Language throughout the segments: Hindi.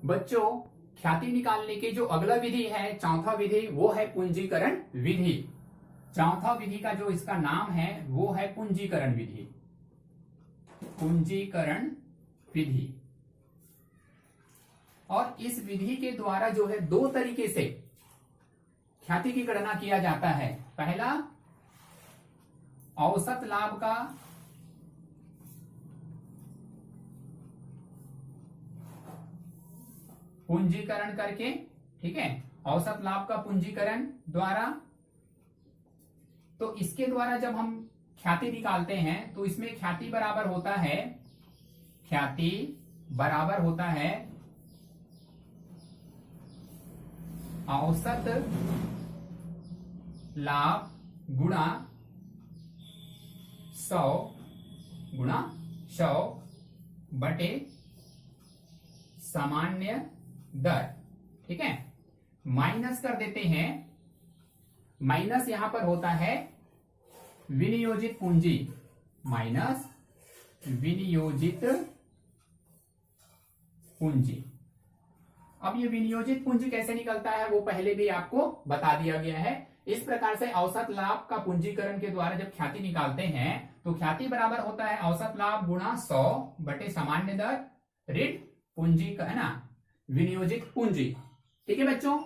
बच्चों, ख्याति निकालने की जो अगला विधि है, चौथा विधि, वो है पूंजीकरण विधि। चौथा विधि का जो इसका नाम है वो है पूंजीकरण विधि। पूंजीकरण विधि। और इस विधि के द्वारा जो है दो तरीके से ख्याति की गणना किया जाता है। पहला, औसत लाभ का पूंजीकरण करके, ठीक है, औसत लाभ का पूंजीकरण द्वारा। तो इसके द्वारा जब हम ख्याति निकालते हैं तो इसमें ख्याति बराबर होता है, ख्याति बराबर होता है औसत लाभ गुणा 100 गुणा 100 बटे सामान्य दर। ठीक है, माइनस कर देते हैं। माइनस यहां पर होता है विनियोजित पूंजी, माइनस विनियोजित पूंजी। अब ये विनियोजित पूंजी कैसे निकलता है वो पहले भी आपको बता दिया गया है। इस प्रकार से औसत लाभ का पूंजीकरण के द्वारा जब ख्याति निकालते हैं तो ख्याति बराबर होता है औसत लाभ गुणा 100 बटे सामान्य दर ऋण पूंजी का, है ना, विनियोजित पूंजी। ठीक है बच्चों।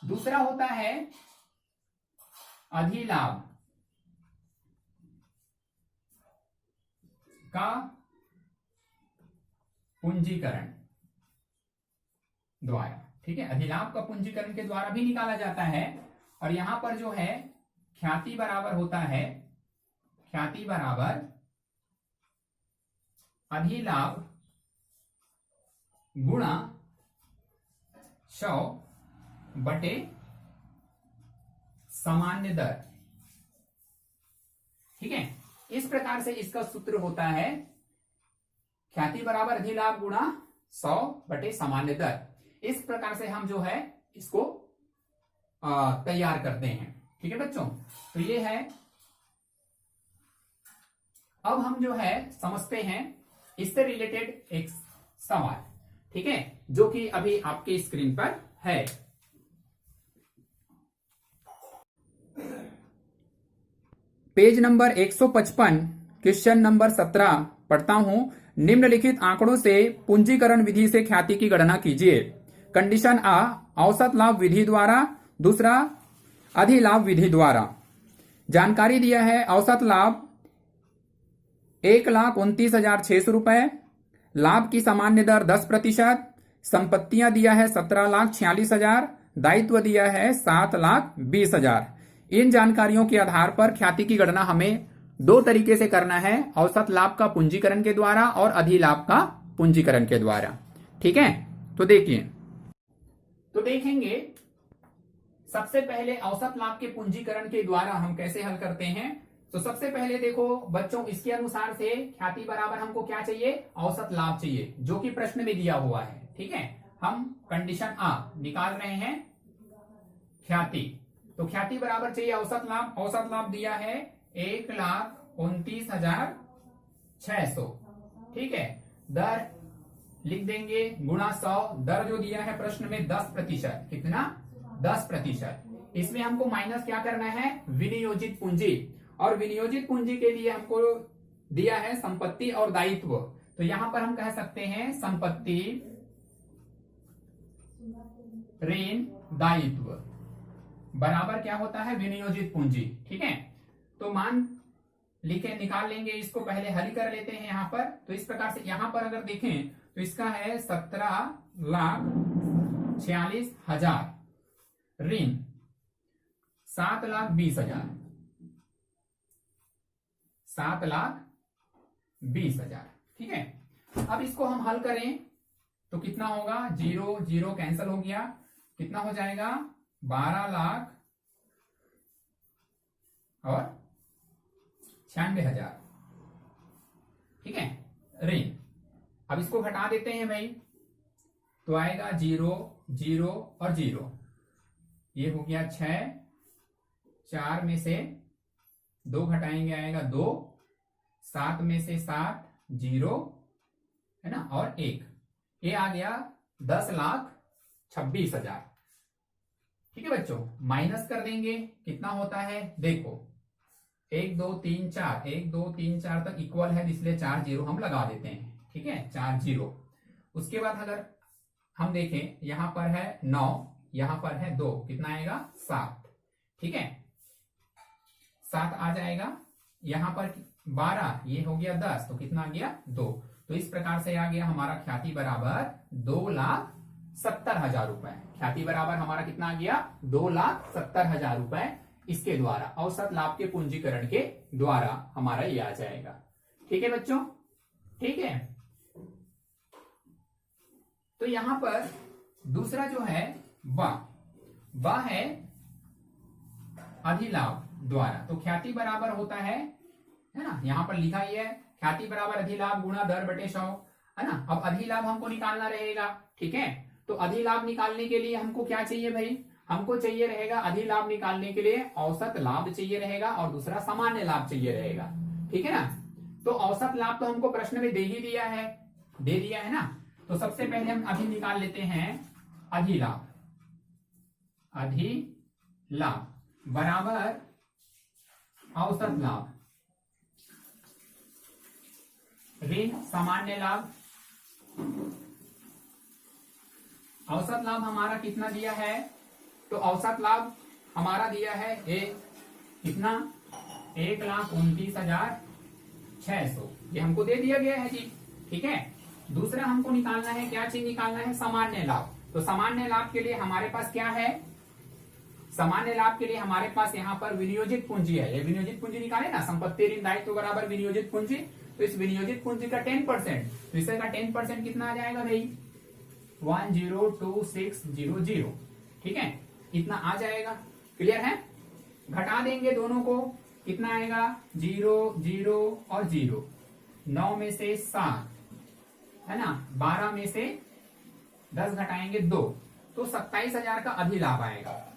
दूसरा होता है अधिलाभ का पूंजीकरण द्वारा। ठीक है, अधिलाभ का पूंजीकरण के द्वारा भी निकाला जाता है। और यहां पर जो है ख्याति बराबर होता है, ख्याति बराबर अधिलाभ गुणा 100 बटे सामान्य दर। ठीक है, इस प्रकार से इसका सूत्र होता है ख्याति बराबर अधिलाभ गुणा 100 बटे सामान्य दर। इस प्रकार से हम जो है इसको तैयार करते हैं। ठीक है बच्चों, तो ये है। अब हम जो है समझते हैं इससे रिलेटेड एक सवाल, ठीक है, जो कि अभी आपके स्क्रीन पर है। पेज नंबर 155, क्वेश्चन नंबर 17 पढ़ता हूं। निम्नलिखित आंकड़ों से पूंजीकरण विधि से ख्याति की गणना कीजिए। कंडीशन आ, औसत लाभ विधि द्वारा, दूसरा अधिलाभ विधि द्वारा। जानकारी दिया है औसत लाभ 1,29,600 रुपए, लाभ की सामान्य दर 10%, संपत्तियां दिया है 17,46,000, दायित्व दिया है 7,20,000। इन जानकारियों के आधार पर ख्याति की गणना हमें दो तरीके से करना है, औसत लाभ का पूंजीकरण के द्वारा और अधिलाभ का पूंजीकरण के द्वारा। ठीक है, तो देखिए, तो देखेंगे सबसे पहले औसत लाभ के पूंजीकरण के द्वारा हम कैसे हल करते हैं। तो सबसे पहले देखो बच्चों, इसके अनुसार से ख्याति बराबर हमको क्या चाहिए, औसत लाभ चाहिए, जो कि प्रश्न में दिया हुआ है। ठीक है, हम कंडीशन आ निकाल रहे हैं ख्याति। तो ख्याति बराबर चाहिए औसत लाभ। औसत लाभ दिया है 1,29,600। ठीक है, दर लिख देंगे गुणा 100, दर जो दिया है प्रश्न में 10%। कितना, 10%। इसमें हमको माइनस क्या करना है, विनियोजित पूंजी। और विनियोजित पूंजी के लिए हमको दिया है संपत्ति और दायित्व। तो यहां पर हम कह सकते हैं संपत्ति ऋण दायित्व बराबर क्या होता है, विनियोजित पूंजी। ठीक है, तो मान लिखे निकाल लेंगे इसको, पहले हल कर लेते हैं यहां पर। तो इस प्रकार से यहां पर अगर देखें तो इसका है 17,46,000 ऋण 7,20,000, 7,20,000। ठीक है, अब इसको हम हल करें तो कितना होगा, 0 0 कैंसिल हो गया, कितना हो जाएगा 12,96,000। ठीक है, ऋण। अब इसको घटा देते हैं भाई, तो आएगा 0 0 और 0, ये हो गया 6, 4 में से 2 घटाएंगे आएगा 2, 7 में से 7 0, है ना, और 1, ये आ गया 10,26,000। ठीक है बच्चों, माइनस कर देंगे, कितना होता है देखो, 1 2 3 4, 1 2 3 4 तक इक्वल है, इसलिए 4 जीरो हम लगा देते हैं। ठीक है, 4 जीरो। उसके बाद अगर हम देखें, यहां पर है 9, यहां पर है 2, कितना आएगा 7। ठीक है, 7 आ जाएगा। यहां पर 12, ये हो गया 10, तो कितना आ गया 2। तो इस प्रकार से आ गया हमारा ख्याति बराबर 2,70,000 रुपए। ख्याति बराबर हमारा कितना आ गया 2,70,000 रुपए। इसके द्वारा औसत लाभ के पूंजीकरण के द्वारा हमारा ये आ जाएगा। ठीक है बच्चों, ठीक है। तो यहां पर दूसरा जो है वह है अधिलाभ द्वारा। तो ख्याति बराबर होता है ना, यहां पर लिखा ही है ख्याति बराबर अधिलाभ गुणा दर बटे 100, है ना। अब अधिलाभ हमको निकालना रहेगा। ठीक है, तो अधिलाभ निकालने के लिए हमको क्या चाहिए भाई, हमको चाहिए रहेगा अधिलाभ निकालने के लिए औसत लाभ चाहिए रहेगा और दूसरा सामान्य लाभ चाहिए रहेगा। ठीक है ना। तो औसत लाभ तो हमको प्रश्न में दे ही दिया है, दे दिया है ना। तो सबसे पहले हम अभी निकाल लेते हैं अधिलाभ। अधिलाभ बराबर औसत लाभ ऋण सामान्य लाभ। औसत लाभ हमारा कितना दिया है, तो औसत लाभ हमारा दिया है कितना 1,29,600, ये हमको दे दिया गया है जी। ठीक है, दूसरा हमको निकालना है, क्या चीज निकालना है, सामान्य लाभ। तो सामान्य लाभ के लिए हमारे पास क्या है, सामान्य लाभ के लिए हमारे पास यहाँ पर विनियोजित पूंजी है। ये विनियोजित पूंजी निकाले ना, संपत्ति ऋण दायित्व बराबर विनियोजित पूंजी। तो इस विनियोजित पूंजी का 10%, तो इसका 10% कितना आ जाएगा भाई 102600। ठीक है, इतना आ जाएगा। क्लियर है, घटा देंगे दोनों को, कितना आएगा 0 0 और 0, 9 में से 7, है ना, 12 में से 10 घटाएंगे 2, तो 27,000 का अधिलाभ आएगा।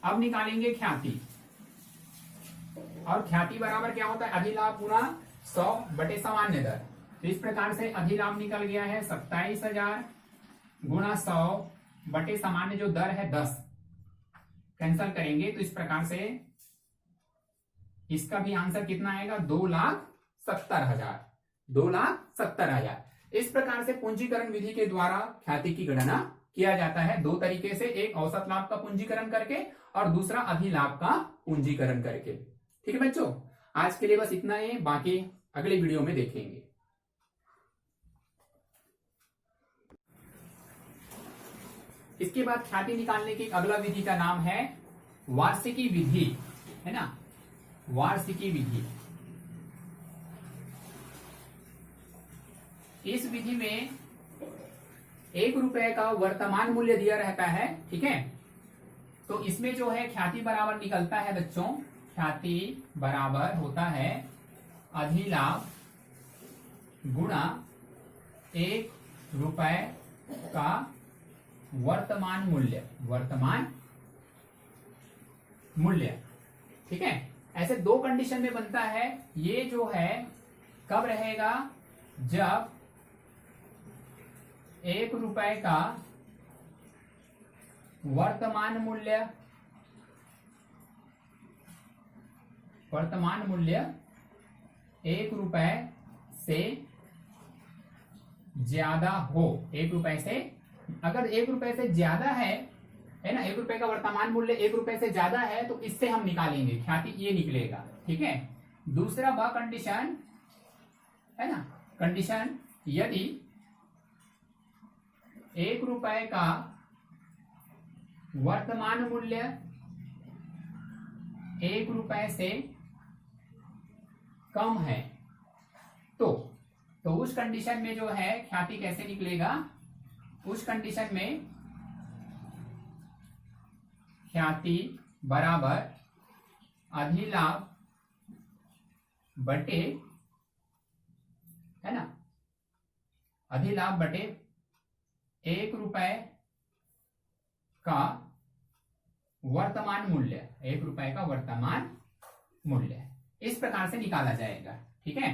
अब निकालेंगे ख्याति, और ख्याति बराबर क्या होता है, अधिलाभ गुना 100 बटे सामान्य दर। तो इस प्रकार से अधिलाभ निकल गया है 27,000 गुना 100 बटे सामान्य जो दर है 10, कैंसल करेंगे तो इस प्रकार से इसका भी आंसर कितना आएगा 2,70,000। 2,70,000। इस प्रकार से पूंजीकरण विधि के द्वारा ख्याति की गणना किया जाता है, दो तरीके से, एक औसत लाभ का पूंजीकरण करके और दूसरा अधिलाभ का पूंजीकरण करके। ठीक है बच्चों, आज के लिए बस इतना ही, बाकी अगले वीडियो में देखेंगे। इसके बाद ख्याति निकालने की अगला विधि का नाम है वार्षिकी विधि, है ना, वार्षिकी विधि। इस विधि में 1 रुपए का वर्तमान मूल्य दिया रहता है। ठीक है, तो इसमें जो है ख्याति बराबर निकलता है बच्चों, ख्याति बराबर होता है अधिलाभ गुणा 1 रुपए का वर्तमान मूल्य, वर्तमान मूल्य। ठीक है, ऐसे दो कंडीशन में बनता है। ये जो है कब रहेगा, जब 1 रुपए का वर्तमान मूल्य 1 रुपए से ज्यादा हो। 1 रुपए से, अगर 1 रुपए से ज्यादा है ना, 1 रुपए का वर्तमान मूल्य 1 रुपए से ज्यादा है, तो इससे हम निकालेंगे ख्याति, ये निकलेगा। ठीक है, दूसरा वह कंडीशन है ना, कंडीशन यदि 1 रुपए का वर्तमान मूल्य 1 रुपए से कम है, तो उस कंडीशन में जो है ख्याति कैसे निकलेगा, उस कंडीशन में ख्याति बराबर अधिलाभ बटे, है ना, अधिलाभ बटे 1 रुपए का वर्तमान मूल्य, 1 रुपए का वर्तमान मूल्य, इस प्रकार से निकाला जाएगा। ठीक है,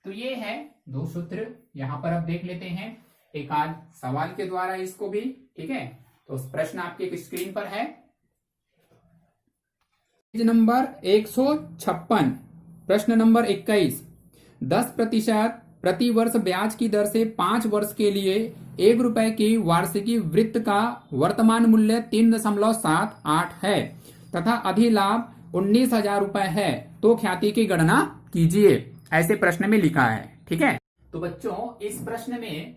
तो ये है 2 सूत्र, यहां पर अब देख लेते हैं। एक आध सवाल के द्वारा इसको भी। ठीक है, तो प्रश्न आपके स्क्रीन पर है। पेज नंबर 156, प्रश्न नंबर 21। 10% प्रति वर्ष ब्याज की दर से 5 वर्ष के लिए ₹1 की वार्षिकी वृत्त का वर्तमान मूल्य 3.78 है तथा अधिलाभ ₹19,000 है, तो ख्याति की गणना कीजिए। ऐसे प्रश्न में लिखा है। ठीक है, तो बच्चों इस प्रश्न में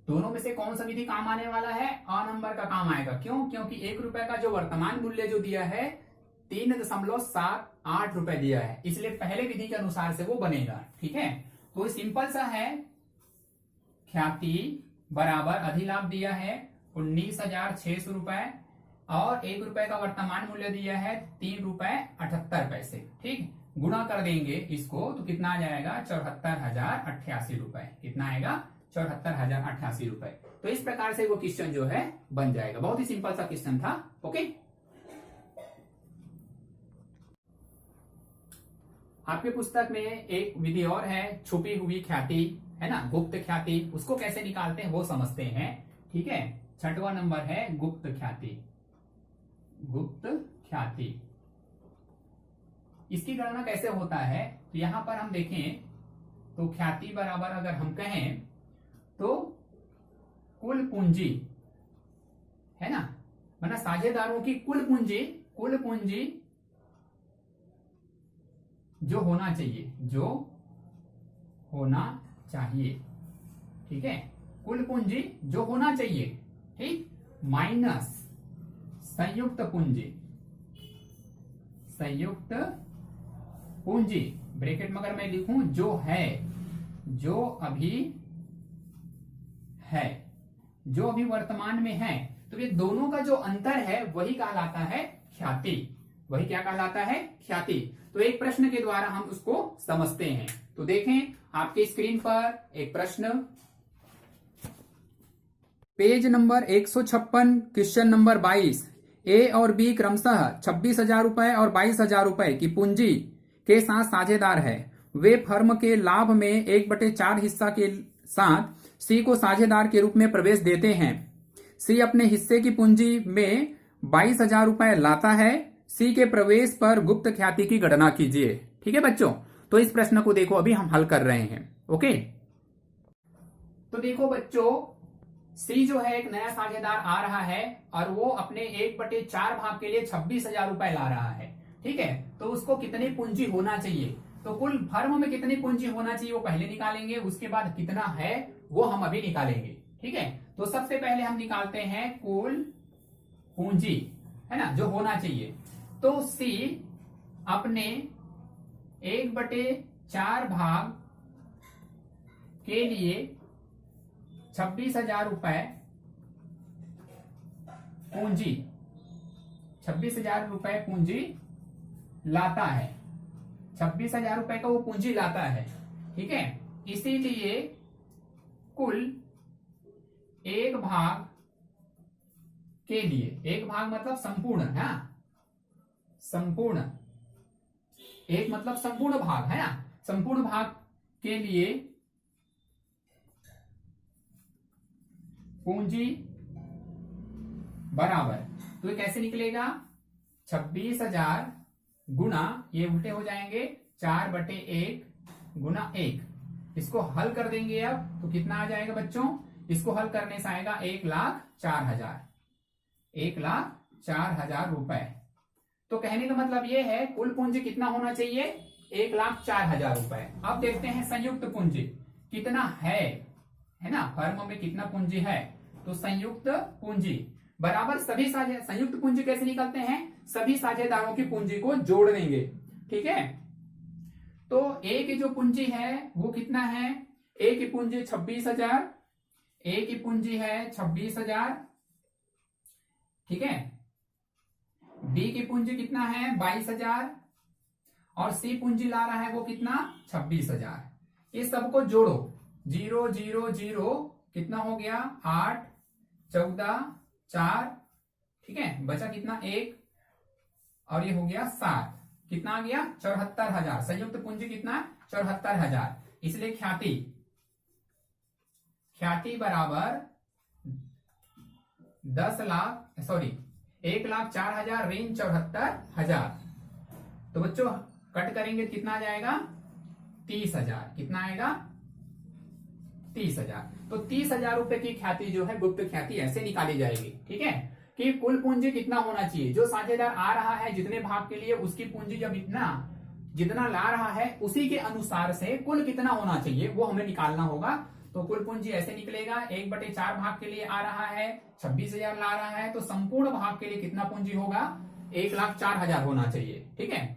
दोनों में से कौन सा विधि काम आने वाला है? अ नंबर का काम आएगा। क्यों? क्योंकि ₹1 का जो वर्तमान मूल्य जो दिया है 3.78 रुपए दिया है, इसलिए पहले विधि के अनुसार से वो बनेगा। ठीक है, तो सिंपल सा है, ख्याति बराबर अधिलाभ दिया है 19,600 रुपए और ₹1 का वर्तमान मूल्य दिया है ₹3.78। ठीक, गुणा कर देंगे इसको तो कितना आ जाएगा? 74,088 रुपए। कितना आएगा? 74,088 रुपए। तो इस प्रकार से वो क्वेश्चन जो है बन जाएगा। बहुत ही सिंपल सा क्वेश्चन था। ओके, आपके पुस्तक में एक विधि और है, छुपी हुई ख्याति, है ना, गुप्त ख्याति। उसको कैसे निकालते हैं वो समझते हैं। ठीक है, 6वां नंबर है गुप्त ख्याति। गुप्त ख्याति, इसकी गणना कैसे होता है? तो यहां पर हम देखें तो ख्याति बराबर अगर हम कहें तो कुल पूंजी, है ना, मतलब साझेदारों की कुल पूंजी जो होना चाहिए, ठीक है, कुल पूंजी जो होना चाहिए, ठीक, माइनस संयुक्त पूंजी ब्रैकेट में अगर मैं लिखूं जो अभी वर्तमान में है, तो ये दोनों का जो अंतर है वही कहलाता है ख्याति। वही क्या कहलाता है? ख्याति। तो एक प्रश्न के द्वारा हम उसको समझते हैं। तो देखें आपके स्क्रीन पर एक प्रश्न, पेज नंबर 156, क्वेश्चन नंबर 22। ए और बी क्रमशः 26,000 रुपए और 22,000 रुपए की पूंजी के साथ साझेदार है। वे फर्म के लाभ में 1/4 हिस्सा के साथ सी को साझेदार के रूप में प्रवेश देते हैं। सी अपने हिस्से की पूंजी में 22,000 रुपए लाता है। सी के प्रवेश पर गुप्त ख्याति की गणना कीजिए। ठीक है बच्चों, तो इस प्रश्न को देखो अभी हम हल कर रहे हैं। ओके, तो देखो बच्चों, सी जो है एक नया साझेदार आ रहा है और वो अपने 1/4 भाग के लिए 26,000 रुपए ला रहा है। ठीक है, तो उसको कितनी पूंजी होना चाहिए? तो कुल फर्म में कितनी पूंजी होना चाहिए वो पहले निकालेंगे, उसके बाद कितना है वो हम अभी निकालेंगे। ठीक है, तो सबसे पहले हम निकालते हैं कुल पूंजी, है ना, जो होना चाहिए। तो सी अपने 1/4 भाग के लिए 26,000 रुपए पूंजी, 26,000 रुपए पूंजी लाता है। 26,000 रुपए का वो पूंजी लाता है। ठीक है, इसीलिए कुल एक भाग के लिए, एक भाग मतलब संपूर्ण, है ना, संपूर्ण, एक मतलब संपूर्ण भाग, है ना, संपूर्ण भाग के लिए पूंजी बराबर, तो ये कैसे निकलेगा? 26,000 गुना, ये उल्टे हो जाएंगे, 4/1 गुना 1। इसको हल कर देंगे अब तो कितना आ जाएगा बच्चों? इसको हल करने से आएगा 1,04,000, 1,04,000 रुपए। तो कहने का मतलब ये है कुल पूंजी कितना होना चाहिए? 1,04,000 रुपए। अब देखते हैं संयुक्त पूंजी कितना है ना, फर्म में कितना पूंजी है। तो संयुक्त पूंजी बराबर सभी संयुक्त पूंजी कैसे निकलते हैं? सभी साझेदारों की पूंजी को जोड़ देंगे। ठीक है, तो ए की जो पूंजी है वो कितना है? ए की पूंजी 26,000, ए की पूंजी है 26,000। ठीक है, बी की पूंजी कितना है? 22,000 और सी पूंजी ला रहा है वो कितना? 26,000। ये सबको जोड़ो, 0 0 0 कितना हो गया? 8 14 4। ठीक है, बचा कितना? 1 और ये हो गया 7। कितना आ गया? 74,000। संयुक्त पूंजी कितना? 74,000। इसलिए ख्याति बराबर 1,04,000 ऋण 74,000। तो बच्चों कट करेंगे कितना आ जाएगा? 30,000। कितना आएगा? 30,000। तो 30,000 रुपए की ख्याति जो है गुप्त ख्याति ऐसे निकाली जाएगी। ठीक है कि कुल पूंजी कितना होना चाहिए, जो साझेदार आ रहा है जितने भाग के लिए उसकी पूंजी जब जितना ला रहा है उसी के अनुसार से कुल कितना होना चाहिए वो हमें निकालना होगा। तो कुल पूंजी ऐसे निकलेगा, 1/4 भाग के लिए आ रहा है 26,000 ला रहा है, तो संपूर्ण भाग के लिए कितना पूंजी होगा? 1,04,000 होना चाहिए। ठीक है,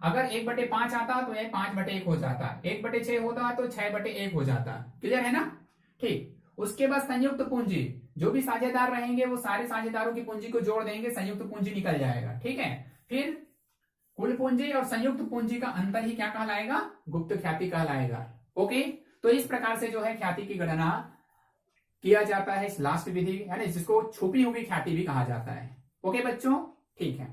अगर 1/5 आता तो यह 5/1 हो जाता, 1/6 होता तो 6/1 हो जाता। क्लियर है ना? ठीक। उसके बाद संयुक्त पूंजी, जो भी साझेदार रहेंगे वो सारे साझेदारों की पूंजी को जोड़ देंगे, संयुक्त पूंजी निकल जाएगा। ठीक है, फिर कुल पूंजी और संयुक्त पूंजी का अंतर ही क्या कहलाएगा? गुप्त ख्याति कहलाएगा। ओके, तो इस प्रकार से जो है ख्याति की गणना किया जाता है। इस लास्ट विधि है ना, जिसको छुपी हुई ख्याति भी कहा जाता है। ओके बच्चों, ठीक है।